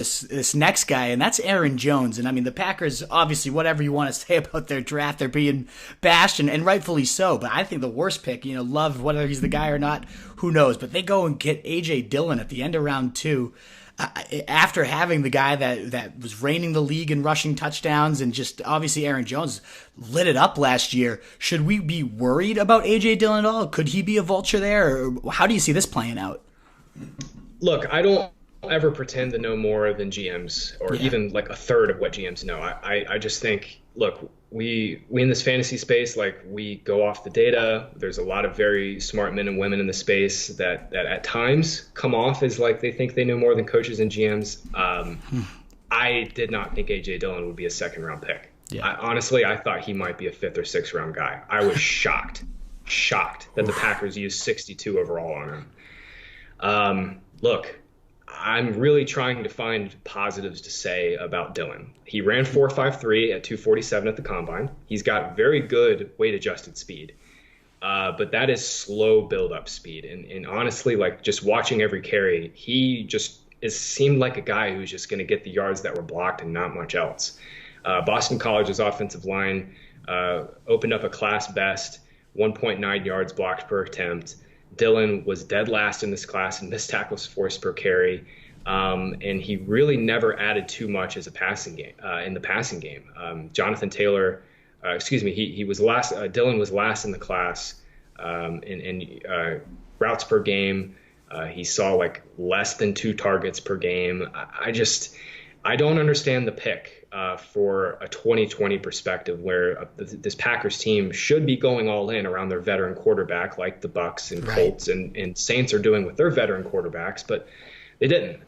this next guy, and that's Aaron Jones. And I mean, the Packers, obviously, whatever you want to say about their draft, they're being bashed, and rightfully so. But I think the worst pick, Love, whether he's the guy or not, who knows? But they go and get AJ Dillon at the end of round 2. After having the guy that was reigning the league in rushing touchdowns, and just obviously Aaron Jones lit it up last year. Should we be worried about AJ Dillon at all? Could he be a vulture there? Or how do you see this playing out? Look, I don't ever pretend to know more than GMs, or even like a third of what GMs know. I just think, look, we in this fantasy space, like, we go off the data. There's a lot of very smart men and women in the space that at times come off as like they think they know more than coaches and GMs. I did not think AJ Dillon would be a second round pick. Honestly, I thought he might be a 5th or 6th round guy. I was shocked that the Packers used 62 overall on him. Look, I'm really trying to find positives to say about Dillon. He ran 4.53 at 247 at the combine. He's got very good weight-adjusted speed, but that is slow build-up speed. And honestly, like, just watching every carry, he just seemed like a guy who's just going to get the yards that were blocked and not much else. Boston College's offensive line opened up a class best 1.9 yards blocked per attempt. Dillon was dead last in this class in missed tackles forced per carry, and he really never added too much as a passing game in the passing game. Jonathan Taylor, he was last. Dillon was last in the class in routes per game. He saw like less than 2 targets per game. I don't understand the pick for a 2020 perspective, where this Packers team should be going all in around their veteran quarterback, like the Bucks and Colts and Saints are doing with their veteran quarterbacks, but they didn't.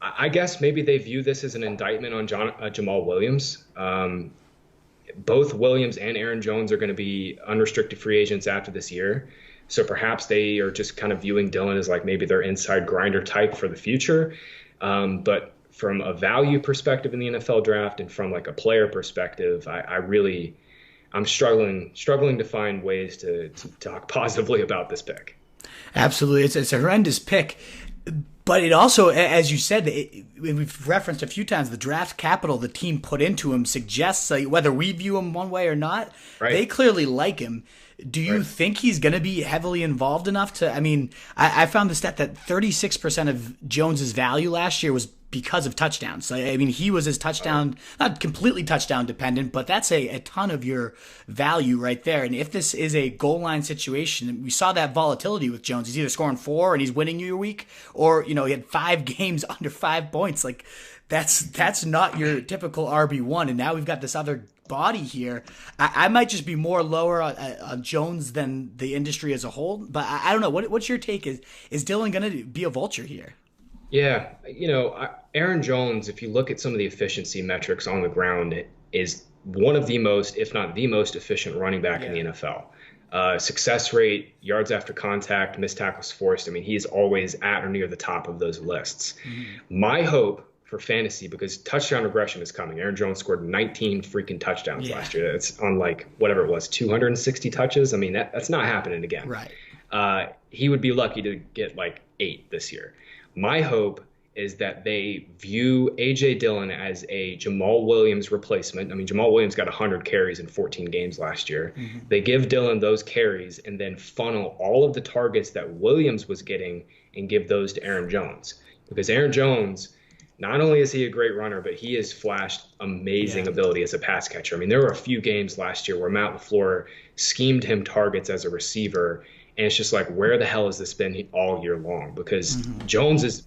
I guess maybe they view this as an indictment on Jamal Williams. Both Williams and Aaron Jones are going to be unrestricted free agents after this year. So perhaps they are just kind of viewing Dillon as like maybe their inside grinder type for the future. But from a value perspective in the NFL draft and from like a player perspective, I'm struggling to find ways to talk positively about this pick. Absolutely. It's a horrendous pick. But it also, as you said, we've referenced a few times, the draft capital the team put into him suggests, like, whether we view him one way or not, they clearly like him. Do you think he's going to be heavily involved enough to, I found the stat that 36% of Jones's value last year was because of touchdowns. He was his touchdown, not completely touchdown dependent, but that's a ton of your value right there. And if this is a goal line situation, we saw that volatility with Jones. He's either scoring 4 and he's winning you a week, or, he had 5 games under 5 points. Like, that's not your typical RB1. And now we've got this other body here. I might just be more lower on Jones than the industry as a whole, but I don't know. What's your take? Is Dillon going to be a vulture here? Yeah, Aaron Jones, if you look at some of the efficiency metrics on the ground, is one of the most, if not the most efficient running back in the NFL. Success rate, yards after contact, missed tackles forced. He is always at or near the top of those lists. Mm-hmm. My hope for fantasy, because touchdown regression is coming. Aaron Jones scored 19 freaking touchdowns last year. It's on like whatever it was, 260 touches. That's not happening again. Right. He would be lucky to get like 8 this year. My hope is that they view AJ Dillon as a Jamal Williams replacement. Jamal Williams got 100 carries in 14 games last year. Mm-hmm. They give Dillon those carries and then funnel all of the targets that Williams was getting and give those to Aaron Jones. Because Aaron Jones, not only is he a great runner, but he has flashed amazing ability as a pass catcher. There were a few games last year where Matt LaFleur schemed him targets as a receiver, and it's just like, where the hell has this been all year long? Because Jones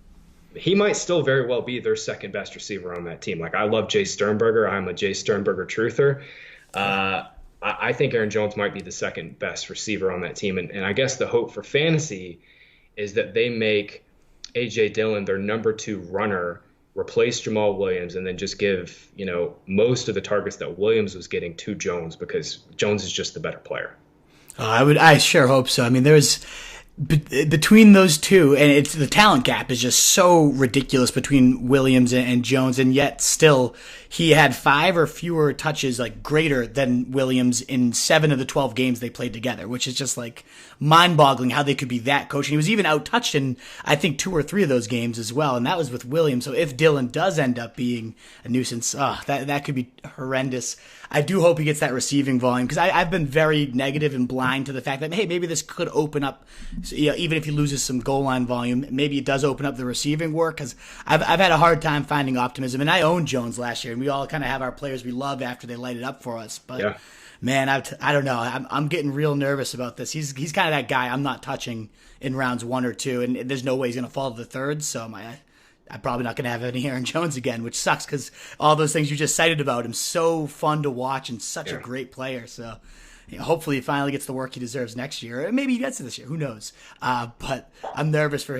he might still very well be their second best receiver on that team. Like, I love Jay Sternberger. I'm a Jay Sternberger truther. I think Aaron Jones might be the second best receiver on that team. And I guess the hope for fantasy is that they make AJ Dillon their number 2 runner, replace Jamal Williams, and then just give, most of the targets that Williams was getting to Jones, because Jones is just the better player. I sure hope so. between those two, and it's the talent gap is just so ridiculous between Williams and Jones, and yet still he had 5 or fewer touches like greater than Williams in 7 of the 12 games they played together, which is just like mind-boggling how they could be that coach. And he was even out-touched in I think 2 or 3 of those games as well, and that was with Williams. So if Dillon does end up being a nuisance, that could be horrendous. I do hope he gets that receiving volume, because I've been very negative and blind to the fact that, hey, maybe this could open up, even if he loses some goal line volume, maybe it does open up the receiving work, because I've had a hard time finding optimism. And I owned Jones last year, and we all kind of have our players we love after they light it up for us. But, yeah. Man, I don't know. I'm getting real nervous about this. He's kind of that guy I'm not touching in rounds 1 or 2, and there's no way he's going to fall to the third, so I'm probably not going to have any Aaron Jones again, which sucks because all those things you just cited about him, so fun to watch and such a great player. So hopefully he finally gets the work he deserves next year. Maybe he gets it this year. Who knows? But I'm nervous for him.